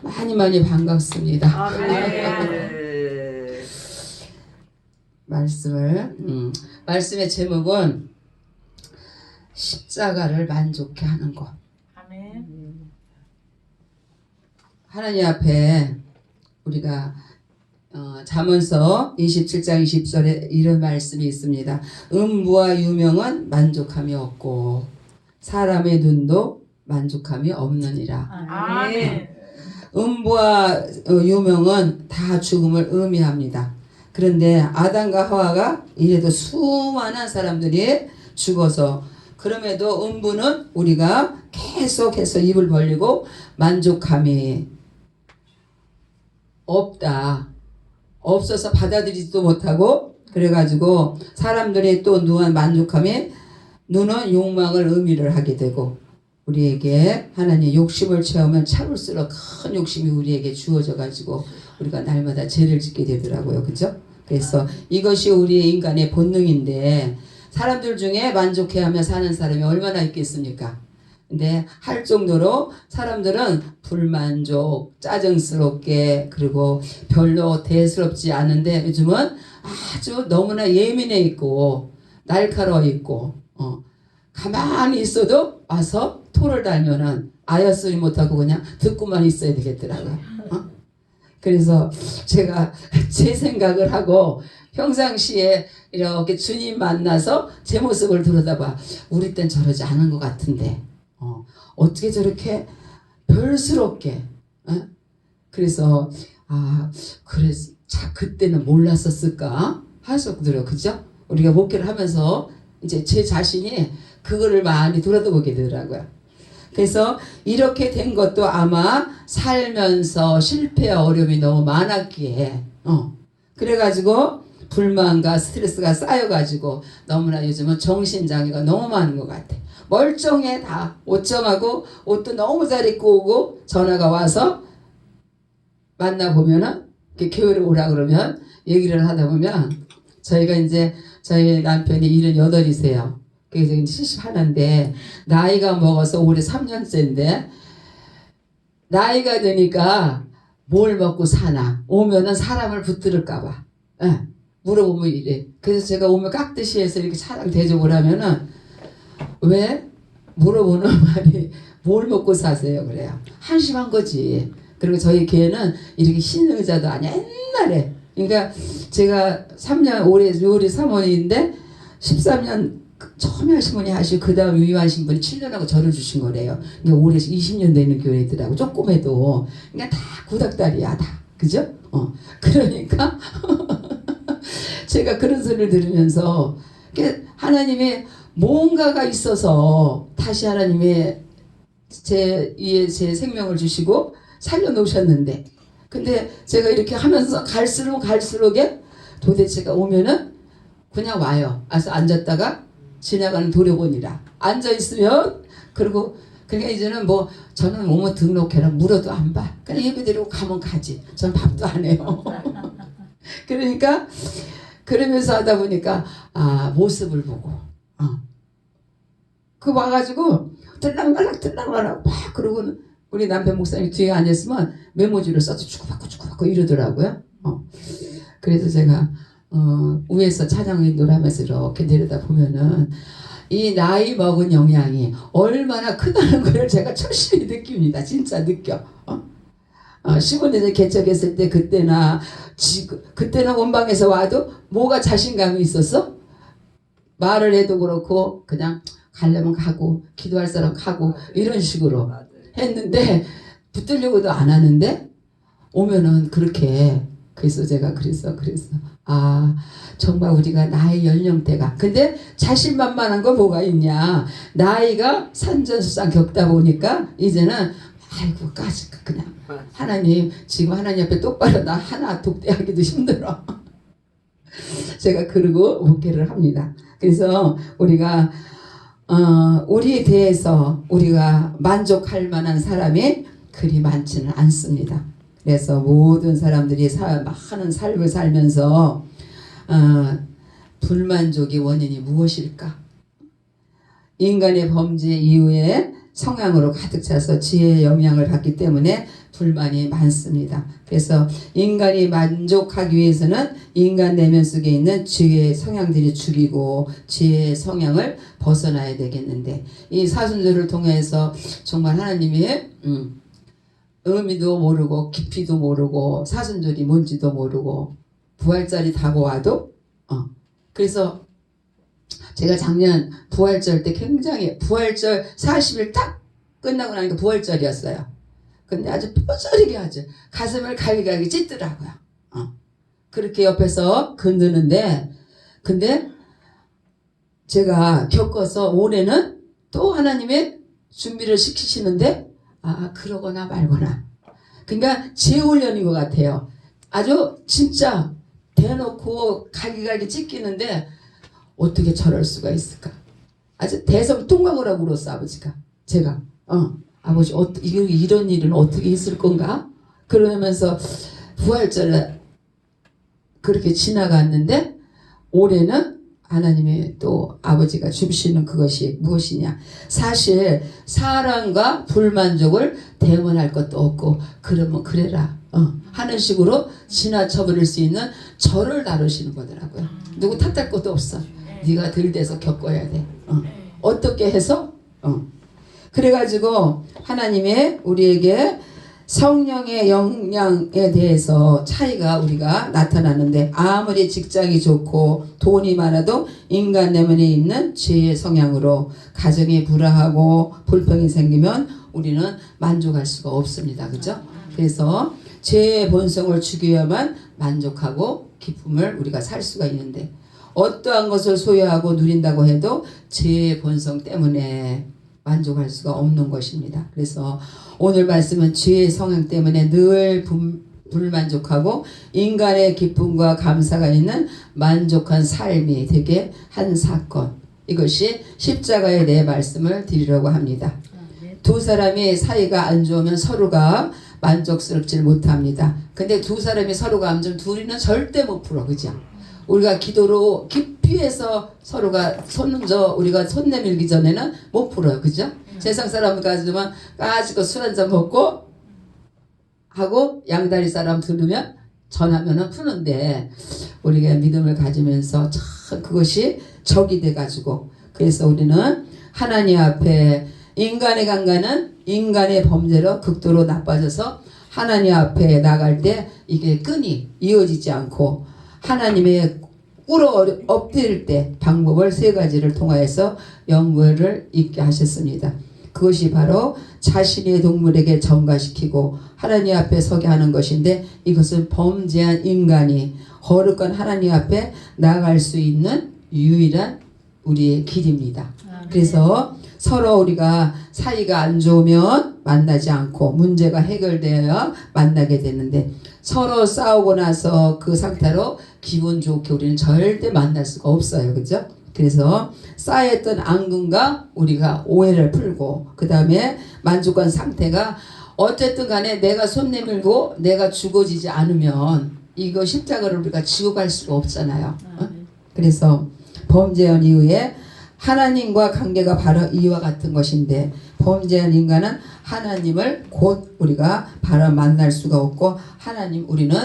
많이 많이 반갑습니다. 아멘. 말씀의 제목은 십자가를 만족해 하는 것. 아멘. 하나님 앞에 우리가 잠언서 27장 20절에 이런 말씀이 있습니다. 음부와 유명은 만족함이 없고 사람의 눈도 만족함이 없느니라. 아멘. 음부와 유명은 다 죽음을 의미합니다. 그런데 아담과 하와가 이래도 수많은 사람들이 죽어서 그럼에도 음부는 우리가 계속해서 입을 벌리고 만족함이 없어서 받아들이지도 못하고 그래가지고 사람들이 또 누한 만족함에 눈은 욕망을 의미를 하게 되고 우리에게 하나님 욕심을 채우면 참을수록 큰 욕심이 우리에게 주어져 가지고 우리가 날마다 죄를 짓게 되더라고요. 그죠? 그래서 이것이 우리의 인간의 본능인데 사람들 중에 만족해하며 사는 사람이 얼마나 있겠습니까? 근데 할 정도로 사람들은 불만족, 짜증스럽게 그리고 별로 대수롭지 않은데 요즘은 아주 너무나 예민해 있고 날카로워 있고 가만히 있어도 와서 토를 달면은 아여소리 못하고 그냥 듣고만 있어야 되겠더라고요. 그래서 제가 제 생각을 하고 평상시에 이렇게 주님 만나서 제 모습을 들여다봐 우리 땐 저러지 않은 것 같은데 어떻게 저렇게 별스럽게 그래서 그래서 그때는 몰랐었을까 하셨더라고요. 그죠? 우리가 목회를 하면서 이제 제 자신이 그거를 많이 돌아보게 되더라고요. 그래서 이렇게 된 것도 아마 살면서 실패와 어려움이 너무 많았기에 그래가지고 불만과 스트레스가 쌓여가지고 너무나 요즘은 정신장애가 너무 많은 것 같아. 멀쩡해 다 옷 정하고 옷도 너무 잘 입고 오고 전화가 와서 만나보면은 교회를 오라 그러면 얘기를 하다 보면 저희가 이제 저희 남편이 78이세요. 그래서 이제 71인데 나이가 먹어서 올해 3년째인데 나이가 드니까 뭘 먹고 사나 오면은 사람을 붙들을까봐 물어보면 이래. 그래서 제가 오면 깍듯이 해서 이렇게 차량 대접을 하면은 왜 물어보는 말이 뭘 먹고 사세요 그래요. 한심한 거지. 그리고 저희 교회는 이렇게 흰 의자도 아니야 옛날에. 그러니까 제가 3년 올해 3월인데 13년 처음에 하신 분이 하시고 그 다음 위임하신 분이 7년하고 저를 주신 거래요. 그러니까 올해 20년 되는 교회더라고. 조금해도. 그러니까 다 구닥다리야 다. 그죠? 그러니까 제가 그런 소리를 들으면서 하나님의 뭔가가 있어서 다시 하나님의 제 생명을 주시고 살려놓으셨는데 근데 제가 이렇게 하면서 갈수록에 도대체가 오면은 그냥 와요. 와서 앉았다가 지나가는 도려보니라 앉아있으면 그리고 그러니까 이제는 뭐 저는 오면 등록해라 물어도 안 봐. 그냥 예배 드리고 가면 가지. 전 밥도 안 해요. 그러니까 그러면서 하다 보니까 모습을 보고 그 와가지고 들락날락 막 그러고는 우리 남편 목사님 뒤에 앉았으면 메모지를 써서 주고받고 이러더라고요. 그래서 제가 위에서 찬양 인도를 하면서 이렇게 내려다 보면은 이 나이 먹은 영향이 얼마나 크다는 걸 제가 절실히 느낍니다. 진짜 느껴. 15년에 개척했을 때 그때는 원방에서 와도 뭐가 자신감이 있었어? 말을 해도 그렇고 그냥 가려면 가고 기도할 사람 가고 이런 식으로 했는데 붙들려고도 안 하는데 오면은 그렇게 그래서 제가 그래서 정말 우리가 나이 연령대가 근데 자신만만한 거 뭐가 있냐 나이가 산전수상 겪다 보니까 이제는 아이고 그냥 하나님 지금 하나님 앞에 똑바로 나 하나 독대하기도 힘들어. 제가 그러고 목회를 합니다. 그래서 우리가 우리에 대해서 우리가 만족할 만한 사람이 그리 많지는 않습니다. 그래서 모든 사람들이 많은 삶을 살면서 불만족의 원인이 무엇일까? 인간의 범죄 이후에 성향으로 가득 차서 지혜의 영향을 받기 때문에 불만이 많습니다. 그래서 인간이 만족하기 위해서는 인간 내면 속에 있는 죄의 성향들이 죽이고 죄의 성향을 벗어나야 되겠는데, 이 사순절을 통해서 정말 하나님이 의미도 모르고 깊이도 모르고 사순절이 뭔지도 모르고 부활절이 다가와도 그래서 제가 작년 부활절 때 굉장히, 부활절 40일 딱 끝나고 나니까 부활절이었어요. 근데 아주 뼈저리게 아주 가슴을 갈기갈기 찢더라고요. 그렇게 옆에서 건드는데, 근데 제가 겪어서 올해는 또 하나님의 준비를 시키시는데, 그러거나 말거나. 그러니까 재훈련인 것 같아요. 아주 진짜 대놓고 갈기갈기 찢기는데 어떻게 저럴 수가 있을까? 아주 대성통곡을 하고 울었어, 아버지가. 제가 아버지 이런 일은 어떻게 있을 건가? 그러면서 부활절에 그렇게 지나갔는데, 올해는 하나님이 또 아버지가 주시는 그것이 무엇이냐, 사실 사랑과 불만족을 대면할 것도 없고 그러면 그래라 하는 식으로 지나쳐버릴 수 있는 저를 다루시는 거더라고요. 누구 탓할 것도 없어. 네가 들대서 겪어야 돼. 어떻게 해서 그래가지고 하나님의 우리에게 성령의 영향에 대해서 차이가 우리가 나타나는데, 아무리 직장이 좋고 돈이 많아도 인간 내면에 있는 죄의 성향으로 가정이 불화하고 불평이 생기면 우리는 만족할 수가 없습니다. 그죠? 그래서 죄의 본성을 죽여야만 만족하고 기쁨을 우리가 살 수가 있는데, 어떠한 것을 소유하고 누린다고 해도 죄의 본성 때문에 만족할 수가 없는 것입니다. 그래서 오늘 말씀은 죄의 성향 때문에 늘 불만족하고 인간의 기쁨과 감사가 있는 만족한 삶이 되게 한 사건, 이것이 십자가의 내 말씀을 드리려고 합니다. 두 사람이 사이가 안 좋으면 서로가 만족스럽지 못합니다. 근데 두 사람이 서로가 안 좋으면 둘이는 절대 못 풀어. 그죠? 우리가 기도로 깊이 해서 서로가 우리가 손 내밀기 전에는 못 풀어요. 그죠? 세상 사람 가지고 술 한잔 먹고 하고 양다리 사람 들으면 전하면은 푸는데, 우리가 믿음을 가지면서 참 그것이 적이 돼가지고, 그래서 우리는 하나님 앞에 인간의 강간은 인간의 범죄로 극도로 나빠져서 하나님 앞에 나갈 때 이게 끈이 이어지지 않고 하나님의 꿇어 엎드릴 때 방법을 세 가지를 통하여서 연구를 있게 하셨습니다. 그것이 바로 자신의 동물에게 전가시키고 하나님 앞에 서게 하는 것인데, 이것은 범죄한 인간이 거룩한 하나님 앞에 나아갈 수 있는 유일한 우리의 길입니다. 그래서 서로 우리가 사이가 안 좋으면 만나지 않고 문제가 해결되어야 만나게 되는데, 서로 싸우고 나서 그 상태로 기분 좋게 우리는 절대 만날 수가 없어요. 그죠? 그래서 쌓였던 앙금과 우리가 오해를 풀고, 그 다음에 만족한 상태가 어쨌든 간에 내가 손 내밀고 내가 죽어지지 않으면 이거 십자가를 우리가 지고 갈 수가 없잖아요. 그래서 범죄한 이후에 하나님과 관계가 바로 이와 같은 것인데, 범죄한 인간은 하나님을 곧 우리가 바로 만날 수가 없고, 하나님, 우리는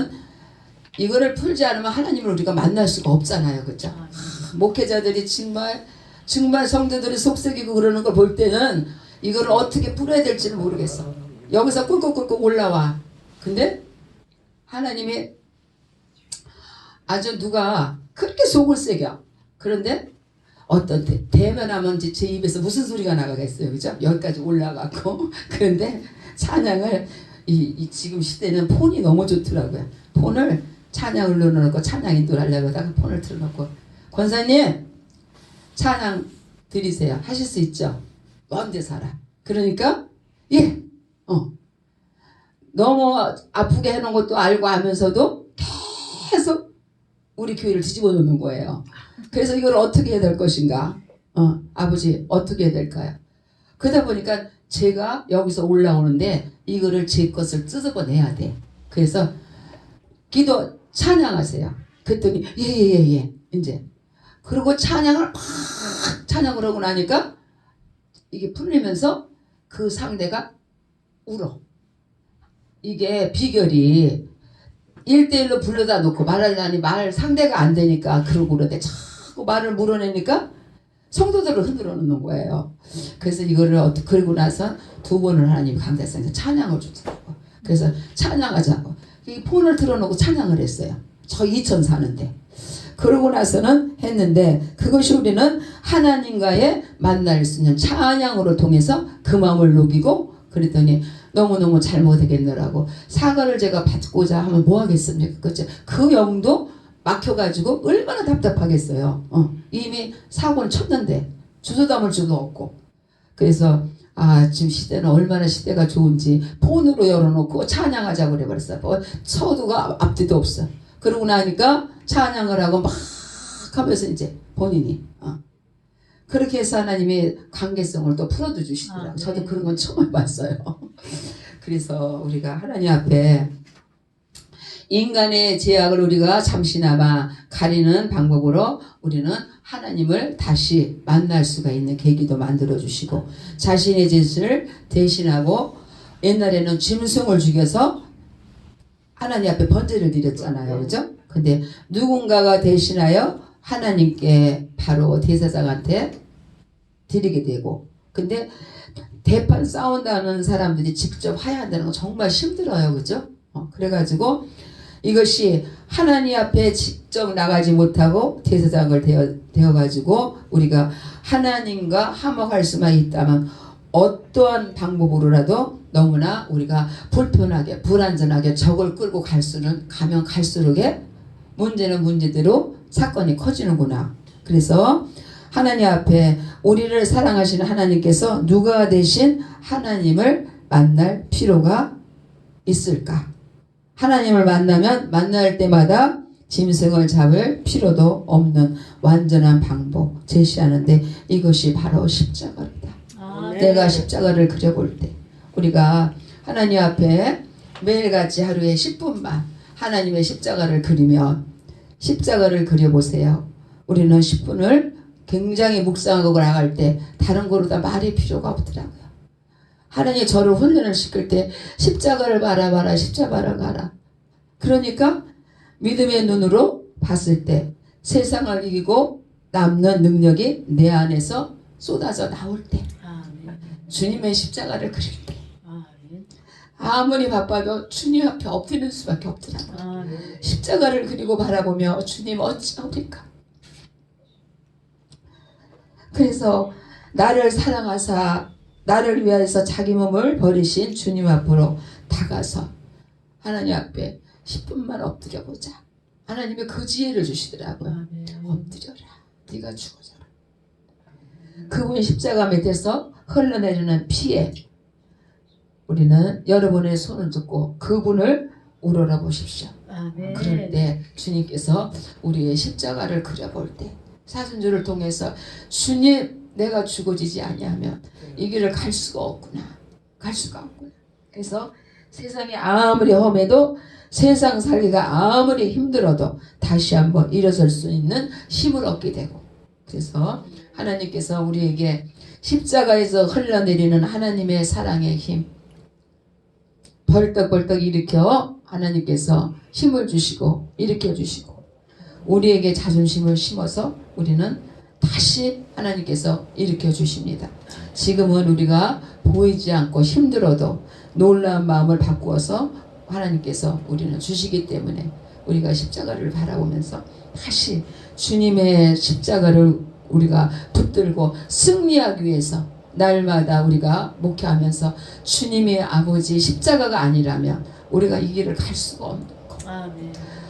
이거를 풀지 않으면 하나님을 우리가 만날 수가 없잖아요. 그죠? 목회자들이 정말 성도들이 속썩이고 그러는 걸 볼 때는 이거를 어떻게 풀어야 될지를 모르겠어. 여기서 꿀꺽꿀꺽 올라와. 근데 하나님이 아주 누가 그렇게 속을 새겨. 그런데 어떤 대면하면 제 입에서 무슨 소리가 나가겠어요. 그죠? 여기까지 올라가고. 그런데 찬양을 지금 시대는 폰이 너무 좋더라고요. 폰을 찬양을 넣어놓고 찬양 인도를 하려고 하다가 폰을 틀어놓고, 권사님 찬양 드리세요. 하실 수 있죠? 먼데 살아. 그러니까 너무 아프게 해놓은 것도 알고 하면서도 계속 우리 교회를 뒤집어 놓는 거예요. 그래서 이걸 어떻게 해야 될 것인가? 아버지 어떻게 해야 될까요? 그러다 보니까 제가 여기서 올라오는데 이거를 제 것을 뜯어내야 돼. 그래서 기도 찬양하세요. 그랬더니 예 이제 그리고 찬양을 막 찬양을 하고 나니까 이게 풀리면서 그 상대가 울어. 이게 비결이 1대1로 불러다 놓고 말하려니 말 상대가 안 되니까 그러고 그러대. 자꾸 말을 물어내니까 성도들을 흔들어 놓는 거예요. 그래서 이거를 그러고 나서 2번을 하나님이 강대상에서 찬양을 주더라고. 그래서 찬양하자고. 이 폰을 틀어놓고 찬양을 했어요. 저 이천 사는데. 그러고 나서는 했는데 그것이 우리는 하나님과의 만날 수 있는 찬양으로 통해서 그 마음을 녹이고 그랬더니 너무너무 잘못하겠느라고 사과를 제가 받고자 하면 뭐 하겠습니까? 그렇죠? 그 영도 막혀가지고 얼마나 답답하겠어요. 이미 사고는 쳤는데 주소 담을 수도 없고 그래서 지금 시대는 얼마나 시대가 좋은지 폰으로 열어놓고 찬양하자고 그래버렸어. 서두가 앞뒤도 없어. 그러고 나니까 찬양을 하고 막 하면서 이제 본인이 그렇게 해서 하나님이 관계성을 또 풀어도 주시더라고요. 네. 저도 그런 건 처음 해봤어요. 그래서 우리가 하나님 앞에 인간의 죄악을 우리가 잠시나마 가리는 방법으로 우리는 하나님을 다시 만날 수가 있는 계기도 만들어 주시고 자신의 죄를 대신하고 옛날에는 짐승을 죽여서 하나님 앞에 번제를 드렸잖아요. 그죠? 근데 누군가가 대신하여 하나님께 바로 대제사장한테 드리게 되고 근데 대판 싸운다는 사람들이 직접 화해한다는 건 정말 힘들어요. 그죠? 그래가지고 이것이 하나님 앞에 직접 나가지 못하고 대제사장을 되어가지고 우리가 하나님과 화목할 수만 있다면 어떠한 방법으로라도 너무나 우리가 불편하게 불안전하게 적을 끌고 가면 갈수록에 문제는 문제대로 사건이 커지는구나. 그래서 하나님 앞에 우리를 사랑하시는 하나님께서 누가 대신 하나님을 만날 필요가 있을까? 하나님을 만나면 만날 때마다 짐승을 잡을 필요도 없는 완전한 방법 제시하는데 이것이 바로 십자가입니다. 내가 십자가를 그려볼 때 우리가 하나님 앞에 매일같이 하루에 10분만 하나님의 십자가를 그리면 십자가를 그려보세요. 우리는 10분을 굉장히 묵상하고 나갈 때 다른 거로다 말이 필요가 없더라고요. 하나님이 저를 훈련을 시킬 때 십자가를 바라봐라 십자가를 가라. 그러니까 믿음의 눈으로 봤을 때 세상을 이기고 남는 능력이 내 안에서 쏟아져 나올 때 주님의 십자가를 그릴 때 아무리 바빠도 주님 앞에 엎드릴 수밖에 없더라고요. 십자가를 그리고 바라보며 주님 어찌하옵니까? 그래서 나를 사랑하사 나를 위하여서 자기 몸을 버리신 주님 앞으로 다가서 하나님 앞에 10분만 엎드려보자. 하나님이 그 지혜를 주시더라고요. 엎드려라. 네가 죽어져라. 그분이 십자가 밑에서 흘러내리는 피에 우리는 여러분의 손을 잡고 그분을 우러러 보십시오. 그럴 때 주님께서 우리의 십자가를 그려볼 때 사순절을 통해서 주님 내가 죽어지지 아니하면 이 길을 갈 수가 없구나. 갈 수가 없구나. 그래서 세상이 아무리 험해도 세상 살기가 아무리 힘들어도 다시 한번 일어설 수 있는 힘을 얻게 되고 그래서 하나님께서 우리에게 십자가에서 흘러내리는 하나님의 사랑의 힘 벌떡벌떡 일으켜 하나님께서 힘을 주시고 일으켜 주시고 우리에게 자존심을 심어서 우리는 다시 하나님께서 일으켜 주십니다. 지금은 우리가 보이지 않고 힘들어도 놀라운 마음을 바꾸어서 하나님께서 우리는 주시기 때문에 우리가 십자가를 바라보면서 다시 주님의 십자가를 우리가 붙들고 승리하기 위해서 날마다 우리가 목회하면서 주님의 아버지 십자가가 아니라면 우리가 이 길을 갈 수가 없는 거.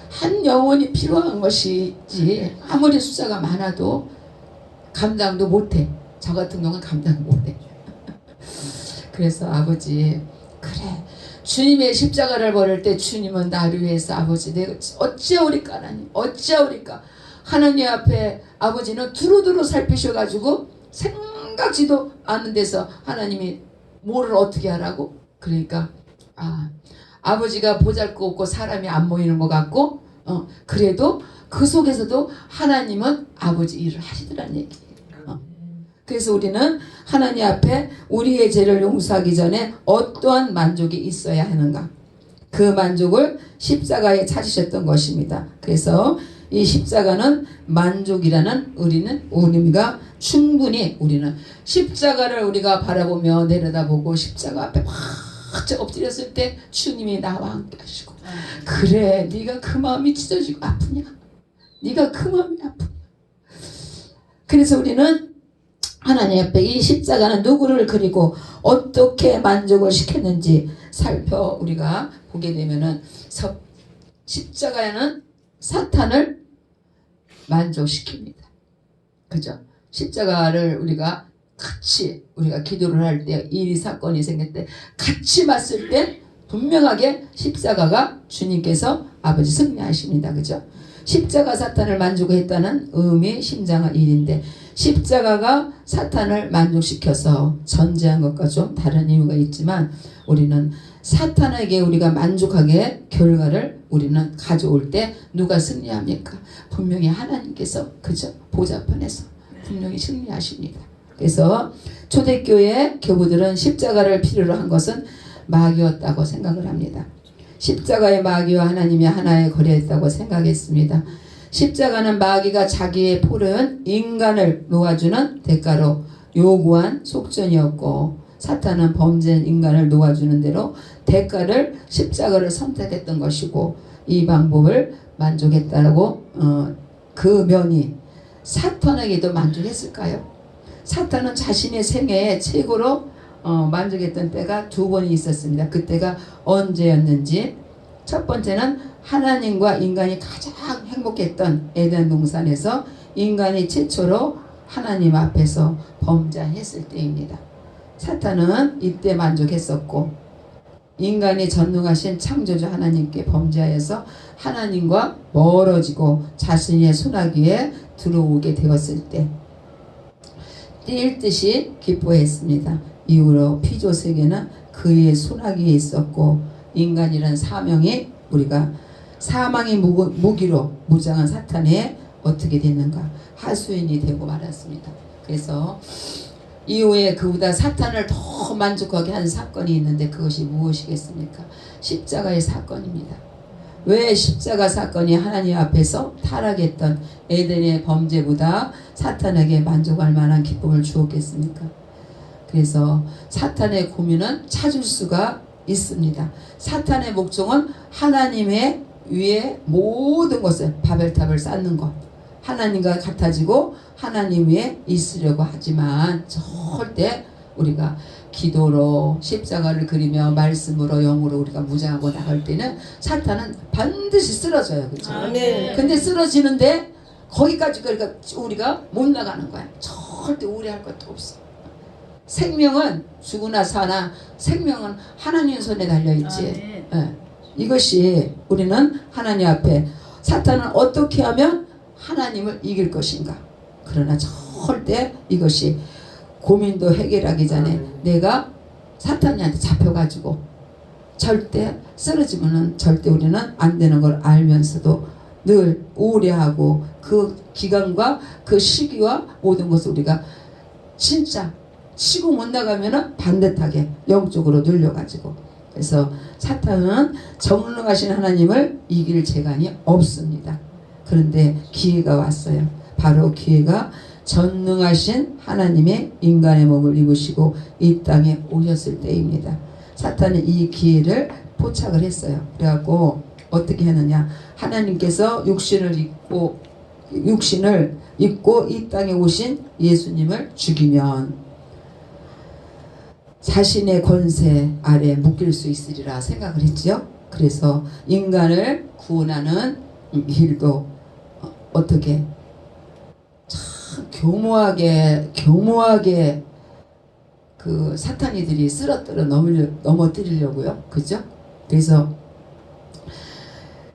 한 영혼이 필요한 것이지 아무리 숫자가 많아도 감당도 못해. 저 같은 경우는 감당 못해. 그래서 아버지 그래 주님의 십자가를 버릴 때 주님은 나를 위해서 아버지 내가 어찌하오리까 하나님 어찌하오리까 하나님 앞에 아버지는 두루두루 살피셔가지고 생각지도 않는 데서 하나님이 뭐를 어떻게 하라고 그러니까 아버지가 보잘것없고 사람이 안 모이는 것 같고 그래도 그 속에서도 하나님은 아버지 일을 하시더란 얘기예요. 그래서 우리는 하나님 앞에 우리의 죄를 용서하기 전에 어떠한 만족이 있어야 하는가? 그 만족을 십자가에 찾으셨던 것입니다. 그래서 이 십자가는 만족이라는 우리는 의미가 충분히 우리는 십자가를 우리가 바라보며 내려다보고 십자가 앞에 확 엎드렸을 때 주님이 나와 함께 하시고 그래 네가 그 마음이 찢어지고 아프냐 네가 그 마음이 아프냐. 그래서 우리는 하나님 앞에 이 십자가는 누구를 그리고 어떻게 만족을 시켰는지 살펴 우리가 보게 되면은 십자가에는 사탄을 만족시킵니다. 그죠? 십자가를 우리가 기도를 할 때 이 사건이 생길 때 같이 봤을 때 분명하게 십자가가 주님께서 아버지 승리하십니다. 그죠? 십자가 사탄을 만족했다는 의미 심장한 일인데 십자가가 사탄을 만족시켜서 전제한 것과 좀 다른 이유가 있지만 우리는 사탄에게 우리가 만족하게 결과를 우리는 가져올 때 누가 승리합니까? 분명히 하나님께서 그죠? 보좌편에서 분명히 승리하십니다. 그래서 초대교회 교부들은 십자가를 필요로 한 것은 마귀였다고 생각을 합니다. 십자가의 마귀와 하나님이 하나의 거래였다고 생각했습니다. 십자가는 마귀가 자기의 포로인 인간을 놓아주는 대가로 요구한 속전이었고 사탄은 범죄한 인간을 놓아주는 대로 대가를 십자가를 선택했던 것이고 이 방법을 만족했다고 그 면이 사탄에게도 만족했을까요? 사탄은 자신의 생애에 최고로 만족했던 때가 두 번이 있었습니다. 그때가 언제였는지 첫 번째는 하나님과 인간이 가장 행복했던 에덴 동산에서 인간이 최초로 하나님 앞에서 범죄했을 때입니다. 사탄은 이때 만족했었고 인간이 전능하신 창조주 하나님께 범죄하여서 하나님과 멀어지고 자신의 손아귀에 들어오게 되었을 때 뛸 듯이 기뻐했습니다. 이후로 피조세계는 그의 손아귀에 있었고 인간이란 사명이 우리가 사망의 무기로 무장한 사탄에 어떻게 됐는가 하수인이 되고 말았습니다. 그래서 이후에 그보다 사탄을 더 만족하게 한 사건이 있는데 그것이 무엇이겠습니까? 십자가의 사건입니다. 왜 십자가 사건이 하나님 앞에서 타락했던 에덴의 범죄보다 사탄에게 만족할 만한 기쁨을 주었겠습니까? 그래서 사탄의 고민은 찾을 수가 있습니다. 사탄의 목적은 하나님의 위에 모든 것을 바벨탑을 쌓는 것, 하나님과 같아지고 하나님 위에 있으려고 하지만 절대 우리가 기도로 십자가를 그리며 말씀으로 영으로 우리가 무장하고 나갈 때는 사탄은 반드시 쓰러져요. 그렇죠? 근데 쓰러지는데 거기까지 그러니까 우리가 못 나가는 거야. 절대 우려할 것도 없어. 생명은 죽으나 사나 생명은 하나님 손에 달려있지. 이것이 우리는 하나님 앞에 사탄은 어떻게 하면 하나님을 이길 것인가. 그러나 절대 이것이 고민도 해결하기 전에 내가 사탄이한테 잡혀가지고 절대 쓰러지면은 절대 우리는 안 되는 걸 알면서도 늘 우려하고 그 기간과 그 시기와 모든 것을 우리가 진짜 치고 못 나가면은 반듯하게 영적으로 눌려가지고 그래서 사탄은 전능하신 하나님을 이길 재간이 없습니다. 그런데 기회가 왔어요. 바로 기회가 전능하신 하나님의 인간의 몸을 입으시고 이 땅에 오셨을 때입니다. 사탄은 이 기회를 포착을 했어요. 그래갖고 어떻게 했느냐? 하나님께서 육신을 입고 이 땅에 오신 예수님을 죽이면 자신의 권세 아래 묶일 수 있으리라 생각을 했죠. 그래서 인간을 구원하는 길도 어떻게 참 교모하게 그 사탄이들이 쓰러뜨려 넘어뜨리려고요. 그죠? 그래서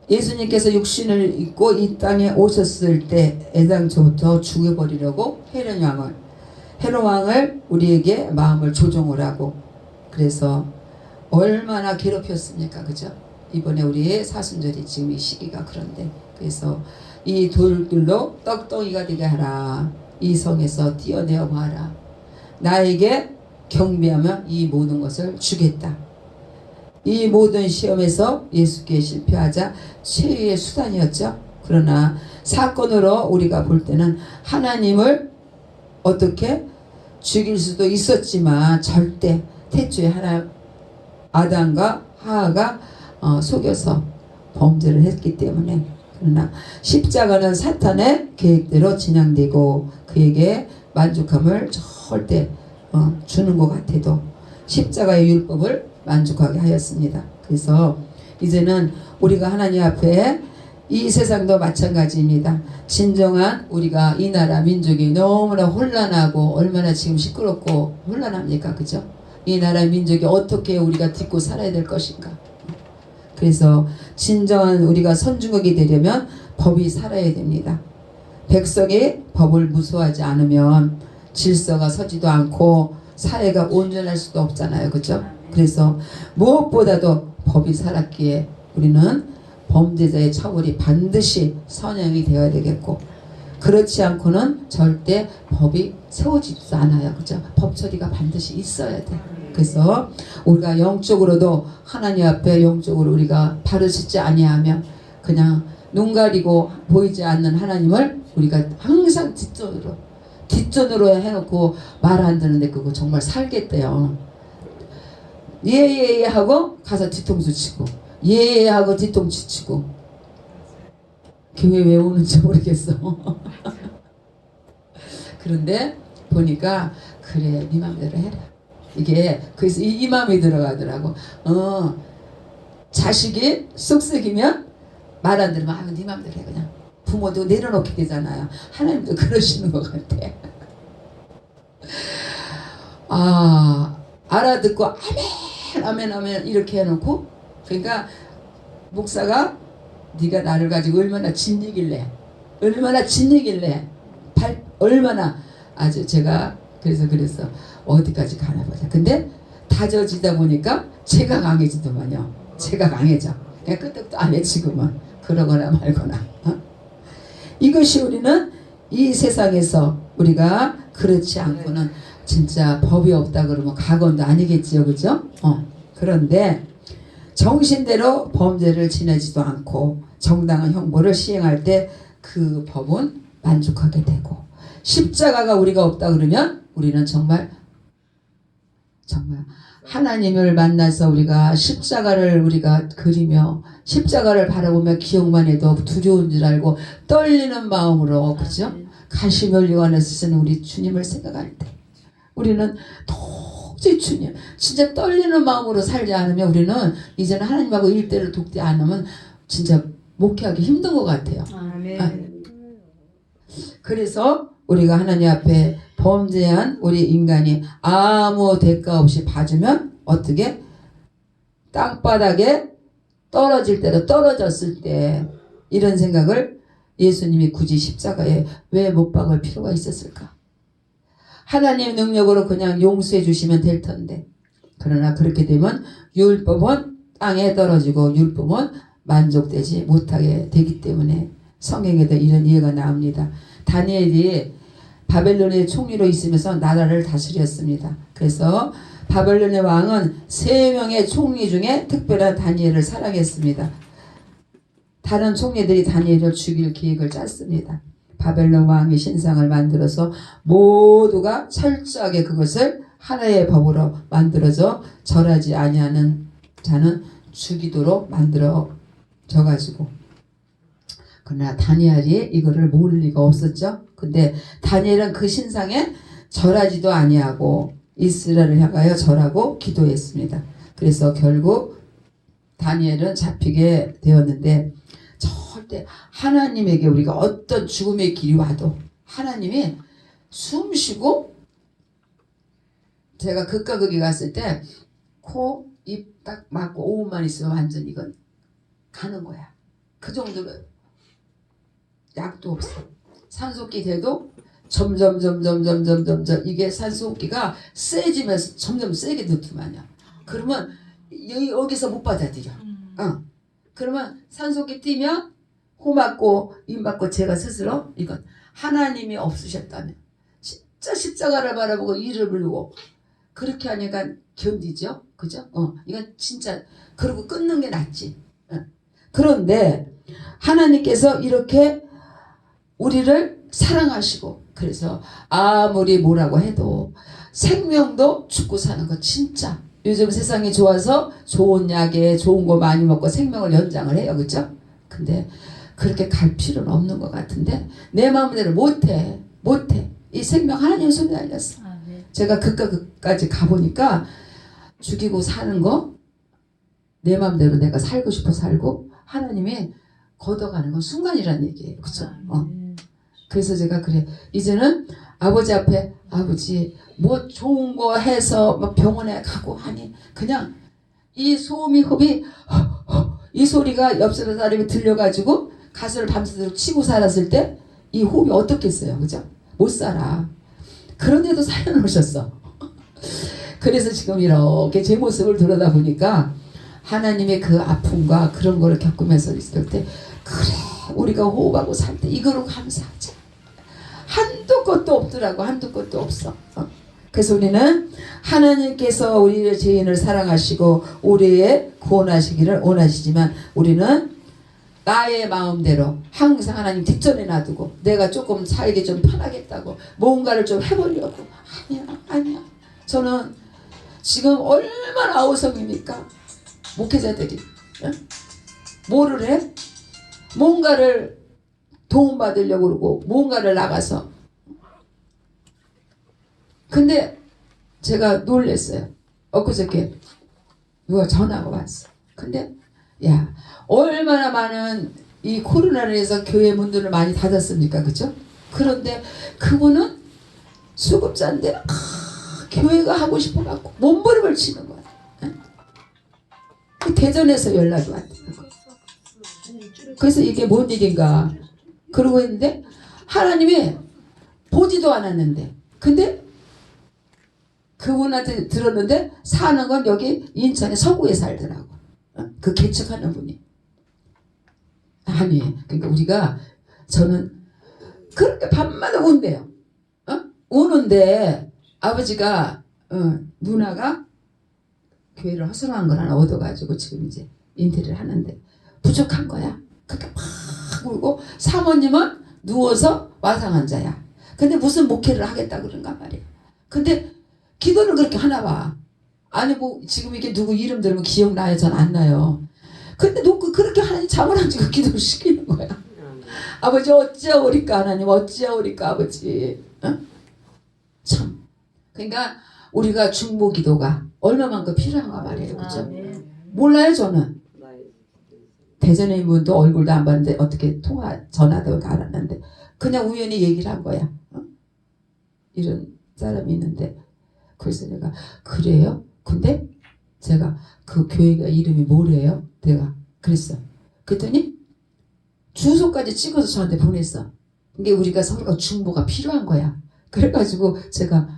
예수님께서 육신을 입고 이 땅에 오셨을 때 애당초부터 죽여버리려고 헤롯 왕을 우리에게 마음을 조종을 하고 그래서 얼마나 괴롭혔습니까? 그죠? 이번에 우리의 사순절이 지금 이 시기가 그런데 그래서 이 돌들로 떡덩이가 되게 하라. 이 성에서 띄어내어 봐라. 나에게 경배하며 이 모든 것을 주겠다. 이 모든 시험에서 예수께 실패하자 최후의 수단이었죠. 그러나 사건으로 우리가 볼 때는 하나님을 어떻게 죽일 수도 있었지만 절대 태초에 아담과 하하가 속여서 범죄를 했기 때문에. 그러나 십자가는 사탄의 계획대로 진행되고 그에게 만족함을 절대 주는 것 같아도 십자가의 율법을 만족하게 하였습니다. 그래서 이제는 우리가 하나님 앞에 이 세상도 마찬가지입니다. 진정한 우리가 이 나라 민족이 너무나 혼란하고 얼마나 지금 시끄럽고 혼란합니까? 그죠? 이 나라 민족이 어떻게 우리가 딛고 살아야 될 것인가? 그래서 진정한 우리가 선진국이 되려면 법이 살아야 됩니다. 백성이 법을 무서워하지 않으면 질서가 서지도 않고 사회가 온전할 수도 없잖아요. 그죠? 그래서 무엇보다도 법이 살았기에 우리는 범죄자의 처벌이 반드시 선행이 되어야 되겠고, 그렇지 않고는 절대 법이 세워지지도 않아요. 그죠? 법 처리가 반드시 있어야 돼. 그래서 우리가 영적으로도 하나님 앞에 영적으로 우리가 바로 짓지 아니하면 그냥 눈 가리고 보이지 않는 하나님을 우리가 항상 뒷전으로 해놓고 말 안 듣는데 그거 정말 살겠대요. 예예예 하고 가서 뒤통수 치고 예예 하고 뒤통수 치고 교회 왜 오는지 모르겠어. 그런데 보니까 그래 네 맘대로 해라. 이게 그래서 이 마음이 들어가더라고. 자식이 쑥쑥이면 말 안 들으면 네 맘대로 해 그냥. 부모도 내려놓게 되잖아요. 하나님도 그러시는 것 같아. 알아듣고 아멘 아멘 아멘 이렇게 해놓고, 그러니까 목사가 네가 나를 가지고 얼마나 진얘길래 얼마나 아주 제가 그래서 어디까지 가나 보자. 근데 다져지다 보니까 제가 강해지더만요. 제가 강해져. 그냥 끄떡도 안 해 지금은. 그러거나 말거나. 이것이 우리는 이 세상에서 우리가 그렇지 않고는 진짜 법이 없다 그러면 가건도 아니겠지요. 그죠? 그런데 정신대로 범죄를 지내지도 않고 정당한 형벌을 시행할 때 그 법은 만족하게 되고, 십자가가 우리가 없다 그러면 우리는 정말 하나님을 만나서 우리가 십자가를 우리가 그리며 십자가를 바라보며 기억만 해도 두려운 줄 알고 떨리는 마음으로, 그죠? 가시면류관에서 쓰는 우리 주님을 생각할 때 우리는 도저히 주님 진짜 떨리는 마음으로 살지 않으면 우리는 이제는 하나님하고 일대를 돕지 않으면 진짜 목회하기 힘든 것 같아요. 아멘. 그래서 우리가 하나님 앞에 범죄한 우리 인간이 아무 대가 없이 봐주면 어떻게 땅바닥에 떨어질 때도 떨어졌을 때 이런 생각을 예수님이 굳이 십자가에 왜 못 박을 필요가 있었을까? 하나님의 능력으로 그냥 용서해 주시면 될 텐데. 그러나 그렇게 되면 율법은 땅에 떨어지고 율법은 만족되지 못하게 되기 때문에 성경에도 이런 이해가 나옵니다. 다니엘이 바벨론의 총리로 있으면서 나라를 다스렸습니다. 그래서 바벨론의 왕은 3명의 총리 중에 특별한 다니엘을 사랑했습니다. 다른 총리들이 다니엘을 죽일 계획을 짰습니다. 바벨론 왕의 신상을 만들어서 모두가 철저하게 그것을 하나의 법으로 만들어져 절하지 아니하는 자는 죽이도록 만들어져 가지고, 그러나 다니엘이 이거를 모를 리가 없었죠. 근데 다니엘은 그 신상에 절하지도 아니하고 이스라엘을 향하여 절하고 기도했습니다. 그래서 결국 다니엘은 잡히게 되었는데, 절대 하나님에게 우리가 어떤 죽음의 길이 와도 하나님이 숨 쉬고, 제가 극과 극에 갔을 때 코, 입 딱 막고 5분만 있으면 완전 이건 가는 거야. 그 정도로 약도 없어. 산소호흡기 돼도 점점 이게 산소호흡기가 세지면서 점점 세게 듣더만요. 그러면 여기서 못 받아들여. 그러면 산소호흡기 뛰면 호 맞고 입 맞고 제가 스스로 이건 하나님이 없으셨다면 진짜 십자가를 바라보고 이를 부르고 그렇게 하니까 견디죠. 그죠? 이건 진짜 그러고 끊는 게 낫지. 그런데 하나님께서 이렇게 우리를 사랑하시고 그래서 아무리 뭐라고 해도 생명도 죽고 사는 거 진짜 요즘 세상이 좋아서 좋은 약에 좋은 거 많이 먹고 생명을 연장을 해요. 그죠? 근데 그렇게 갈 필요는 없는 것 같은데 내 마음대로 못해. 이 생명 하나님 손에 달렸어. 제가 극과 극까지 가보니까 죽이고 사는 거 내 마음대로 내가 살고 싶어 살고 하나님이 걷어가는 건 순간이란 얘기예요. 그죠? 그래서 제가 그래 이제는 아버지 앞에 아버지 뭐 좋은 거 해서 막 병원에 가고 하니 그냥 이 소음이 흡이 이 소리가 옆 사람이 들려가지고 가슴을 밤새도록 치고 살았을 때 이 호흡이 어떻겠어요. 그죠? 못 살아. 그런데도 살려놓으셨어. 그래서 지금 이렇게 제 모습을 들여다보니까 하나님의 그 아픔과 그런 거를 겪으면서 있을 때 그래 우리가 호흡하고 살 때 이거로 감사하자. 한도 것도 없더라고. 한도 것도 없어. 그래서 우리는 하나님께서 우리의 죄인을 사랑하시고 우리의 구원하시기를 원하시지만 우리는 나의 마음대로 항상 하나님 뒷전에 놔두고 내가 조금 살기 좀 편하겠다고 뭔가를 좀 해보려고 아니야. 저는 지금 얼마나 아우성입니까? 목회자들이 뭐를 해? 뭔가를 도움받으려고 그러고 뭔가를 나가서 근데 제가 놀랬어요. 엊그저께 누가 전화가 왔어. 근데 야 얼마나 많은 이 코로나로 해서 교회 문들을 많이 닫았습니까? 그죠? 그런데 그분은 수급자인데 교회가 하고 싶어갖고 몸부림을 치는 거야. 그 대전에서 연락이 왔더라고. 그래서 이게 뭔 일인가 그러고 있는데 하나님이 보지도 않았는데 근데 그분한테 들었는데 사는 건 여기 인천의 서구에 살더라고. 그 개척하는 분이. 아니 그러니까 우리가 저는 그렇게 밤마다 운대요. 우는데 아버지가 누나가 교회를 허술한 걸 하나 얻어가지고 지금 이제 인테리어를 하는데 부족한 거야. 그러니까 막 울고 사모님은 누워서 와상환자야. 근데 무슨 목회를 하겠다 그런가 말이야. 근데 기도를 그렇게 하나 봐. 아니 뭐 지금 이게 누구 이름 들으면 기억나요? 전 안 나요. 근데 놓고 그렇게 하나님 잠을 안 주고 기도를 시키는 거야. 아버지 어찌하오리까 하나님 어찌하오리까 아버지. 참. 그러니까 우리가 중보 기도가 얼마만큼 필요한가 말이에요. 그렇죠? 몰라요 저는. 대전에 있는 분도 얼굴도 안 봤는데 어떻게 전화도 알았는데 그냥 우연히 얘기를 한 거야. 이런 사람이 있는데 그래서 내가 그래요? 근데 제가 그 교회가 이름이 뭐래요? 내가 그랬어. 그랬더니 주소까지 찍어서 저한테 보냈어. 이게 우리가 서로가 중보가 필요한 거야. 그래가지고 제가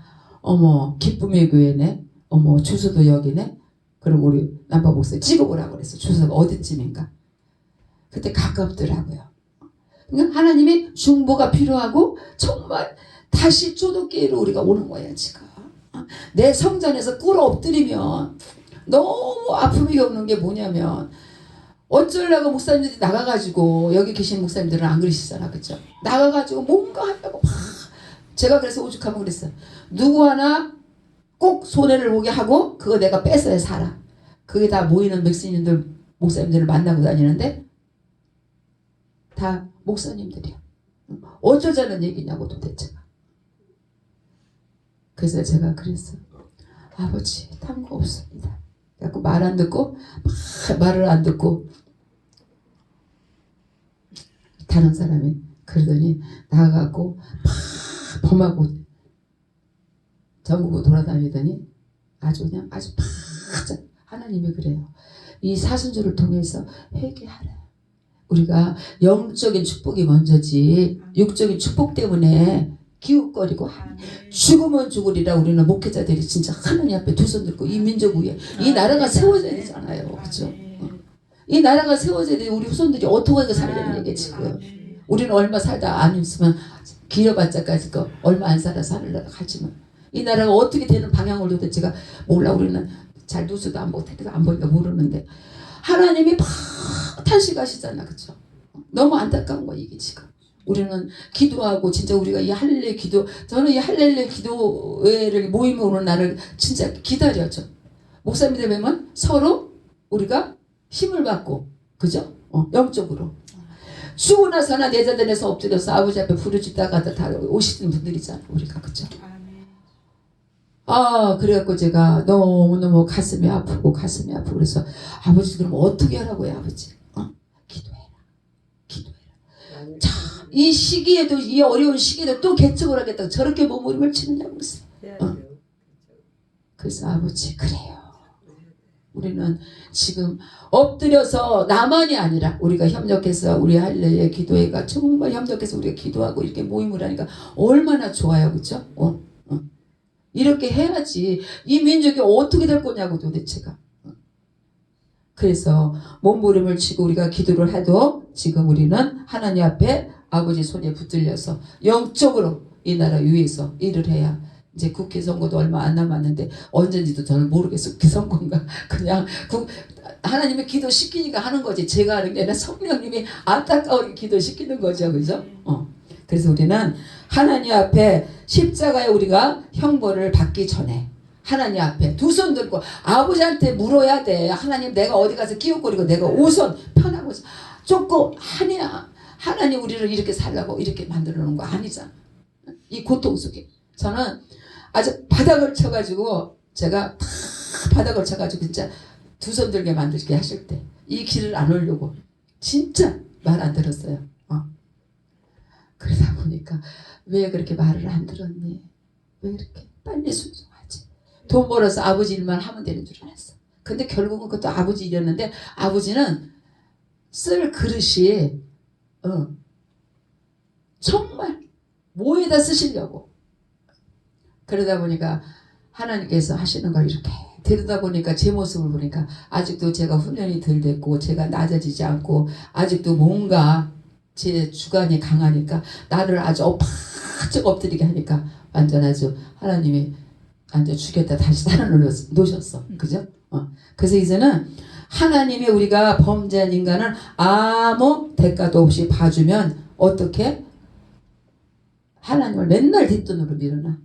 어머 기쁨의 교회네. 어머 주소도 여기네. 그리고 우리 남파 목사님 찍어보라고 그랬어. 주소가 어디쯤인가. 그때 가깝더라고요. 그러니까 하나님이 중보가 필요하고 정말 다시 초대교회로 우리가 오는 거야 지금. 내 성전에서 꿇어 엎드리면 너무 아픔이 겪는 게 뭐냐면 어쩌려고 목사님들이 나가가지고 여기 계신 목사님들은 안 그러시잖아. 그죠? 나가가지고 뭔가 하려고 막 제가 그래서 오죽하면 그랬어요. 누구 하나 꼭 손해를 보게 하고 그거 내가 뺏어야 살아. 그게 다 모이는 백신님들 목사님들을 만나고 다니는데 다 목사님들이야. 어쩌자는 얘기냐고 도대체가. 그래서 제가 그랬어요. 아버지 탐구 없습니다. 그래갖고 말 안 듣고 말을 안 듣고 다른 사람이 그러더니 나가갖고 막 범하고 전국을 돌아다니더니 아주 그냥 아주 팍 하나님이 그래요. 이 사순절을 통해서 회개하라. 우리가 영적인 축복이 먼저지 육적인 축복 때문에 기웃거리고 죽으면 죽으리라. 우리는 목회자들이 진짜 하나님 앞에 두 손 들고 이 민족 위에 이 나라가 세워져야 되잖아요. 그렇죠? 이 나라가 세워져야 돼. 우리 후손들이 어떻게 살려는 얘기 지금. 우리는 얼마 살다 안 있으면 길어봤자까지 얼마 안 살아서 하늘나라 가지만 이 나라가 어떻게 되는 방향을 도대체가 몰라. 우리는 잘 뉴스도 안 보고 TV도 안 보니까 모르는데 하나님이 막 탄식하시잖아. 그쵸? 너무 안타까운 거야 이게 지금. 우리는 기도하고 진짜 우리가 이 할렐루야 기도, 저는 이 할렐루야 기도회를 모임에 오는 날을 진짜 기다려죠. 목사님들 뵈면 서로 우리가 힘을 받고, 그죠? 영적으로. 죽고 나서나 내 자들에서 엎드려서 아버지 앞에 부르짖다가 다 오시는 분들이잖아 우리가. 그죠? 그래갖고 제가 너무너무 가슴이 아프고 그래서 아버지 그럼 어떻게 하라고요 아버지? 기도해라. 참 이 시기에도, 이 어려운 시기에도 또 개척을 하겠다고 저렇게 몸부림을 치느냐고 그랬어요. 그래서 아버지 그래요. 우리는 지금 엎드려서 나만이 아니라 우리가 협력해서 우리 할례의 기도회가 정말 협력해서 우리가 기도하고 이렇게 모임을 하니까 얼마나 좋아요. 그렇죠? 이렇게 해야지 이 민족이 어떻게 될 거냐고 도대체가. 그래서 몸부림을 치고 우리가 기도를 해도 지금 우리는 하나님 앞에 아버지 손에 붙들려서 영적으로 이 나라 위에서 일을 해야. 이제 국회 선거도 얼마 안 남았는데 언젠지도 저는 모르겠어요. 그 선거인가 그냥 하나님의 기도 시키니까 하는 거지. 제가 하는 게 아니라 성령님이 안타까우게 기도 시키는 거죠. 그죠? 그래서 우리는 하나님 앞에 십자가에 우리가 형벌을 받기 전에 하나님 앞에 두 손 들고 아버지한테 물어야 돼. 하나님 내가 어디 가서 끼웃거리고 내가 우선 편하고 좁고 하나님 우리를 이렇게 살라고 이렇게 만들어 놓은 거 아니잖아. 이 고통 속에 저는 아주 바닥을 쳐가지고 제가 다 바닥을 쳐가지고 진짜 두 손 들게 만들게 하실 때 이 길을 안 오려고 진짜 말 안 들었어요. 그러다 보니까 왜 그렇게 말을 안 들었니? 왜 이렇게 빨리 순종하지? 돈 벌어서 아버지 일만 하면 되는 줄 알았어. 근데 결국은 그것도 아버지 일이었는데 아버지는 쓸 그릇이 정말 뭐에다 쓰시려고. 그러다 보니까 하나님께서 하시는 걸 이렇게 들여다 보니까 제 모습을 보니까 아직도 제가 훈련이 덜 됐고 제가 낮아지지 않고 아직도 뭔가 제 주관이 강하니까 나를 아주 바짝 엎드리게 하니까 완전 아주 하나님이 완전 죽였다 다시 살아놓으셨어. 그죠? 그래서 이제는 하나님이 우리가 범죄한 인간을 아무 대가도 없이 봐주면 어떻게? 하나님을 맨날 뒷돈으로 밀어놔.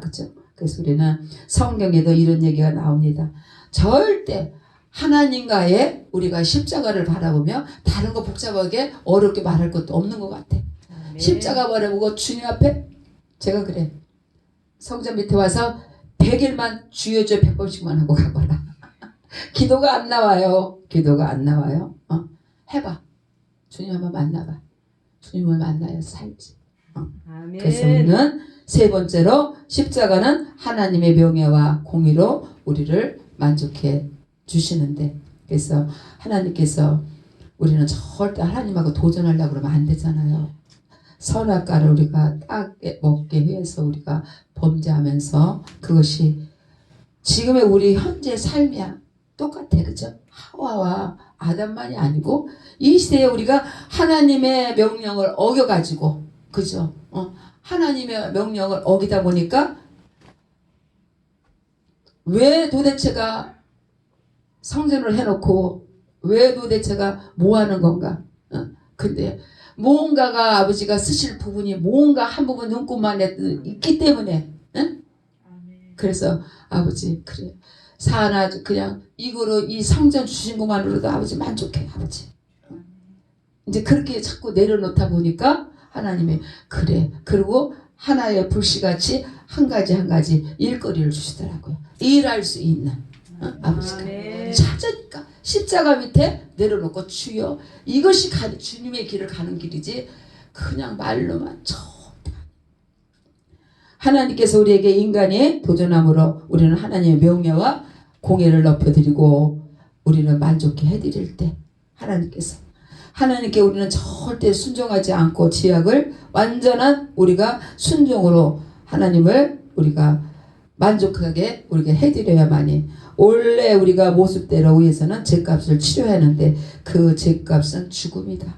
그죠? 그래서 우리는 성경에도 이런 얘기가 나옵니다. 절대 하나님과의 우리가 십자가를 바라보며 다른 거 복잡하게 어렵게 말할 것도 없는 것 같아. 네. 십자가 바라보고 주님 앞에 제가 그래. 성전 밑에 와서 100일만 주여 주여 100번씩만 하고 가거라. 기도가 안 나와요. 해봐. 주님 한번 만나봐. 주님을 만나야 살지. 그래서 우리는 세 번째로 십자가는 하나님의 명예와 공의로 우리를 만족해 주시는데, 그래서 하나님께서 우리는 절대 하나님하고 도전하려고 그러면 안 되잖아요. 선악과를 우리가 딱 먹게 위해서 우리가 범죄하면서 그것이 지금의 우리 현재 삶이야. 똑같아. 그죠? 하와와 아담만이 아니고 이 시대에 우리가 하나님의 명령을 어겨가지고, 그죠? 하나님의 명령을 어기다 보니까 왜 도대체가 성전을 해놓고 왜 도대체가 뭐 하는 건가? 근데 무언가가 아버지가 쓰실 부분이 뭔가 한 부분 눈꼽만에 있기 때문에 그래서 아버지 그래 사나 그냥 이거로 이 성전 주신 것만으로도 아버지 만족해. 아버지 이제 그렇게 자꾸 내려놓다 보니까 하나님이 그래. 그리고 하나의 불씨같이 한 가지 일거리를 주시더라고요. 일할 수 있는 아버지가 찾으니까 십자가 밑에 내려놓고 주여 이것이 주님의 길을 가는 길이지 그냥 말로만 절대. 하나님께서 우리에게 인간이 도전함으로 우리는 하나님의 명예와 공예를 높여드리고 우리는 만족해 해드릴 때 하나님께 우리는 절대 순종하지 않고 지약을 완전한 우리가 순종으로 하나님을 우리가 만족하게 우리가 해드려야만이 원래 우리가 모습대로 위해서는 죄값을 치러야 하는데 그 죄값은 죽음이다.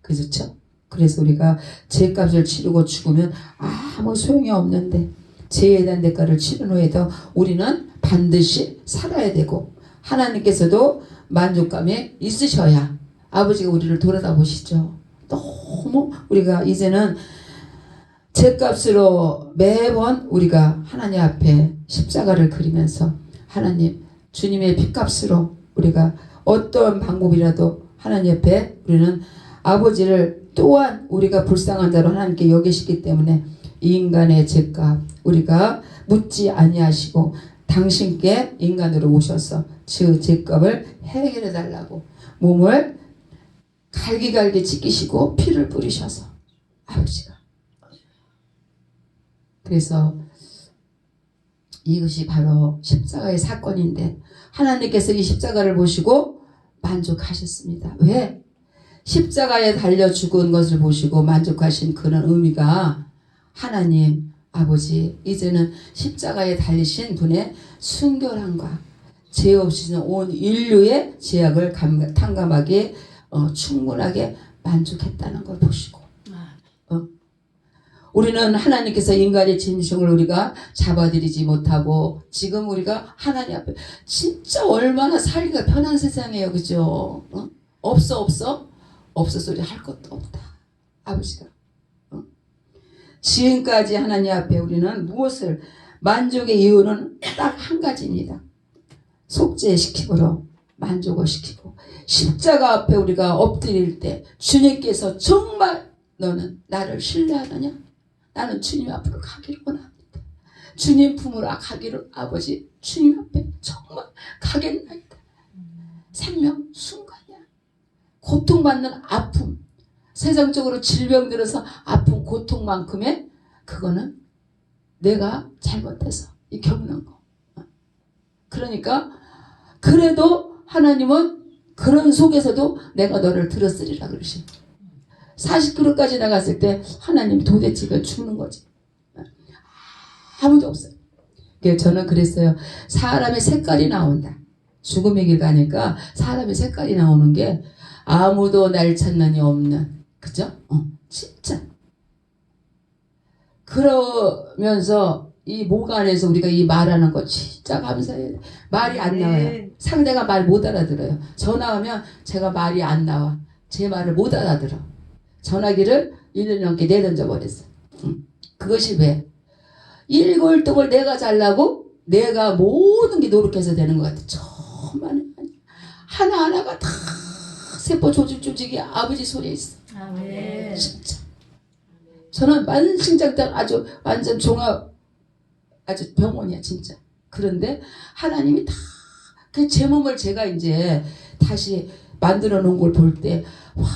그렇죠? 그래서 우리가 죄값을 치르고 죽으면 아무 소용이 없는데 죄에 대한 대가를 치른 후에도 우리는 반드시 살아야 되고 하나님께서도 만족감에 있으셔야 아버지가 우리를 돌아다보시죠. 너무 우리가 이제는 죄값으로 매번 우리가 하나님 앞에 십자가를 그리면서 하나님 주님의 핏값으로 우리가 어떤 방법이라도 하나님 앞에 우리는 아버지를 또한 우리가 불쌍한 자로 하나님께 여기시기 때문에 인간의 죄값 우리가 묻지 아니하시고 당신께 인간으로 오셔서 그 죄값을 해결해 달라고 몸을 갈기갈기 찢기시고 피를 뿌리셔서 아버지가 그래서 이것이 바로 십자가의 사건인데 하나님께서 이 십자가를 보시고 만족하셨습니다. 왜? 십자가에 달려 죽은 것을 보시고 만족하신 그런 의미가 하나님 아버지 이제는 십자가에 달리신 분의 순결함과 죄 없이는 온 인류의 죄악을 탕감하게 충분하게 만족했다는 걸 보시고 우리는 하나님께서 인간의 짐승을 우리가 잡아들이지 못하고 지금 우리가 하나님 앞에 진짜 얼마나 살기가 편한 세상이에요. 그죠? 없어 소리 할 것도 없다. 아버지가 지금까지 하나님 앞에 우리는 무엇을 만족의 이유는 딱 한 가지입니다. 속죄시키므로 만족을 시키고 십자가 앞에 우리가 엎드릴 때 주님께서 정말 너는 나를 신뢰하느냐? 나는 주님 앞으로 가기를 원합니다. 주님 품으로 가기를 아버지 주님 앞에 정말 가겠나이다. 생명 순간이야. 고통받는 아픔 세상적으로 질병 들어서 아픈 고통만큼의 그거는 내가 잘못해서 이 겪는 거. 그러니까 그래도 하나님은 그런 속에서도 내가 너를 들었으리라 그러시. 40km까지 나갔을 때 하나님 도대체 이거 죽는 거지. 아무도 없어요. 저는 그랬어요. 사람의 색깔이 나온다. 죽음의 길 가니까 사람의 색깔이 나오는 게 아무도 날 찾는 이 없는 그죠? 진짜. 그러면서 이 목 안에서 우리가 이 말하는 거 진짜 감사해요. 말이 안 나와요. 상대가 말 못 알아들어요. 전화하면 제가 말이 안 나와. 제 말을 못 알아들어. 전화기를 1년 넘게 내던져 버렸어. 그것이 왜? 1골동을 내가 잘나고 내가 모든 게 노력해서 되는 것 같아. 정말 하나하나가 다 세포 조직이 아버지 손에 있어. 아멘. 진짜. 저는 만신장단 아주 완전 종합 아주 병원이야 진짜. 그런데 하나님이 다 그 제 몸을 제가 이제 다시 만들어 놓은 걸 볼 때 와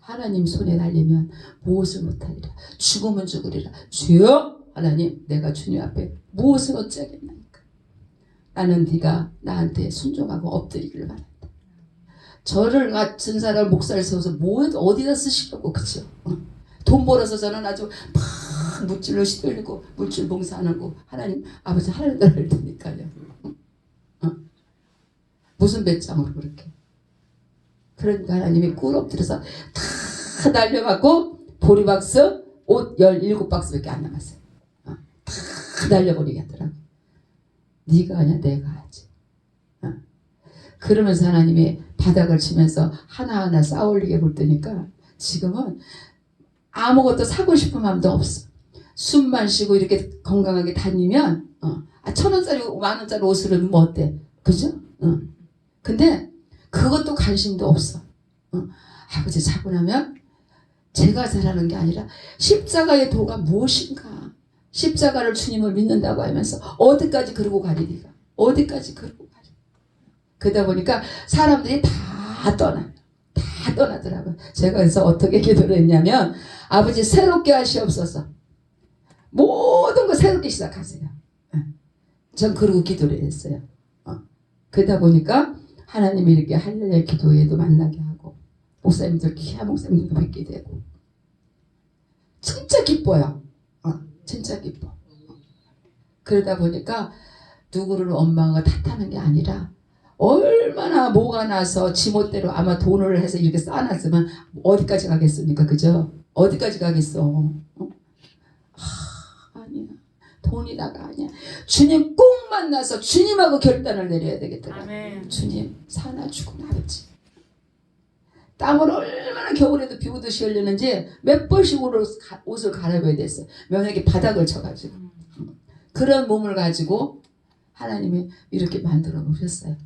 하나님 손에 달리면 무엇을 못하리라. 죽으면 죽으리라. 주여 하나님 내가 주님 앞에 무엇을 어찌하겠나니까. 나는 네가 나한테 순종하고 엎드리기를 바란다. 저를 같은 사람 목사를 세워서 뭐 어디다 쓰시려고 그죠? 돈 벌어서 저는 아주 막 물질로 시들고 물질 봉사하는 거 하나님 아버지 하늘 나라를 테니까요. 무슨 배짱으로 그렇게. 그러니까 하나님이 꿀 엎드려서 다 날려갖고 보리박스 옷 17박스밖에 안 남았어요. 다 날려버리게 하더라고. 네가 아니야 내가 하지. 그러면서 하나님이 바닥을 치면서 하나하나 쌓아올리게 볼 때니까 지금은 아무것도 사고 싶은 마음도 없어. 숨만 쉬고 이렇게 건강하게 다니면 1,000원짜리 10,000원짜리 옷을 입으면 어때? 그죠? 근데 그것도 관심도 없어. 아버지 자고 나면 제가 잘하는 게 아니라 십자가의 도가 무엇인가. 십자가를 주님을 믿는다고 하면서 어디까지 그러고 가리 네가. 어디까지 그러고 가리. 그러다 보니까 사람들이 다 떠나더라고요. 제가 그래서 어떻게 기도를 했냐면 아버지 새롭게 하시옵소서. 모든 거 새롭게 시작하세요. 전 그러고 기도를 했어요. 그러다 보니까 하나님이 이렇게 할렐루야 기도회도 만나게 하고 목사님들 귀한 목사님들도 뵙게 되고 진짜 기뻐요. 진짜 기뻐. 그러다 보니까 누구를 원망하고 탓하는 게 아니라 얼마나 뭐가 나서 지멋대로 아마 돈을 해서 이렇게 쌓아놨으면 어디까지 가겠습니까? 그죠? 어디까지 가겠어? 돈이다가 아니야. 주님 꼭 만나서 주님하고 결단을 내려야 되겠더라. 아멘. 주님 사나 죽은 아버지. 땀을 얼마나 겨울에도 비 오듯이 흘리는지 몇 번씩 옷을 갈아입어야 됐어요. 면역이 바닥을 쳐가지고. 그런 몸을 가지고 하나님이 이렇게 만들어 놓으셨어요.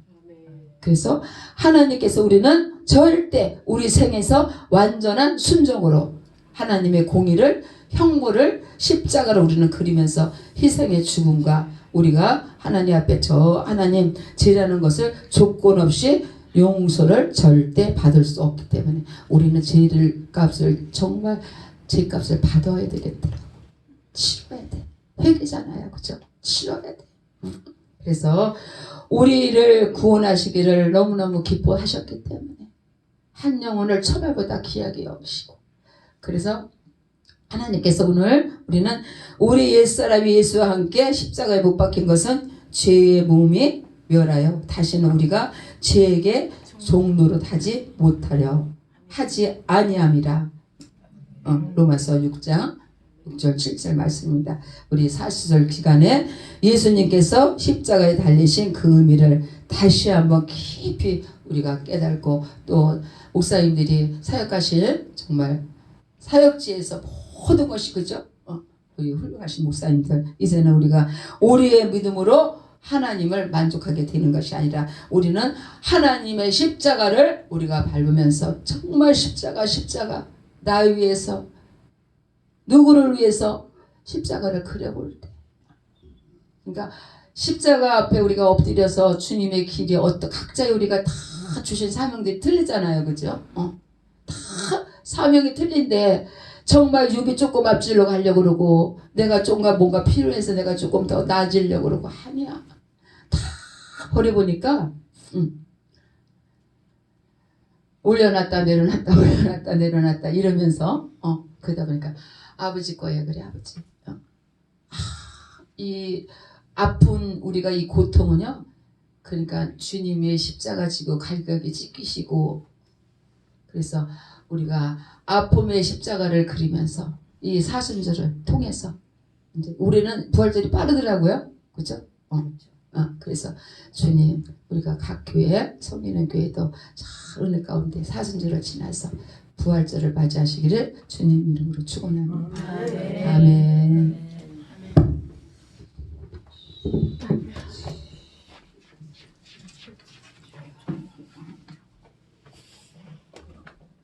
그래서 하나님께서 우리는 절대 우리 생에서 완전한 순종으로 하나님의 공의를 형벌을 십자가로 우리는 그리면서 희생의 죽음과 우리가 하나님 앞에 저 하나님 죄라는 것을 조건 없이 용서를 절대 받을 수 없기 때문에 우리는 죄를 값을 정말 죄값을 받아야 되겠더라고. 치러야 돼. 회개잖아요. 그죠? 치러야 돼. 그래서 우리를 구원하시기를 너무너무 기뻐하셨기 때문에 한 영혼을 천하보다 귀하게 여기시고 그래서 하나님께서 오늘 우리는 우리 옛사람이 예수와 함께 십자가에 못 박힌 것은 죄의 몸이 멸하여 다시는 우리가 죄에게 종노릇 하지 못하려 하지 아니함이라. 로마서 6장 6절 7절 말씀입니다. 우리 사시절 기간에 예수님께서 십자가에 달리신 그 의미를 다시 한번 깊이 우리가 깨닫고 또 목사님들이 사역하실 정말 사역지에서 모든 것이 그죠? 우리 훌륭하신 목사님들 이제는 우리가 우리의 믿음으로 하나님을 만족하게 되는 것이 아니라 우리는 하나님의 십자가를 우리가 밟으면서 정말 십자가 나 위해서 누구를 위해서 십자가를 그려볼 때 그러니까 십자가 앞에 우리가 엎드려서 주님의 길이 각자의 우리가 다 주신 사명들이 틀리잖아요. 그죠? 다 사명이 틀린데 정말 육이 조금 앞질러 가려고 그러고 내가 좀 뭔가 필요해서 내가 조금 더 나아지려고 그러고 아니야. 다 버려보니까 올려놨다 내려놨다 이러면서 그러다 보니까 아버지 거예요. 그래 아버지. 이 아픈 우리가 이 고통은요. 그러니까 주님의 십자가 지고 갈각이 찢기시고 그래서 우리가 아픔의 십자가를 그리면서 이 사순절을 통해서 이제 우리는 부활절이 빠르더라고요. 그죠? 그래서 주님 우리가 각 교회 섬기는 교회도 잘 은혜 가운데 사순절을 지나서 부활절을 맞이하시기를 주님 이름으로 축원합니다. 아멘.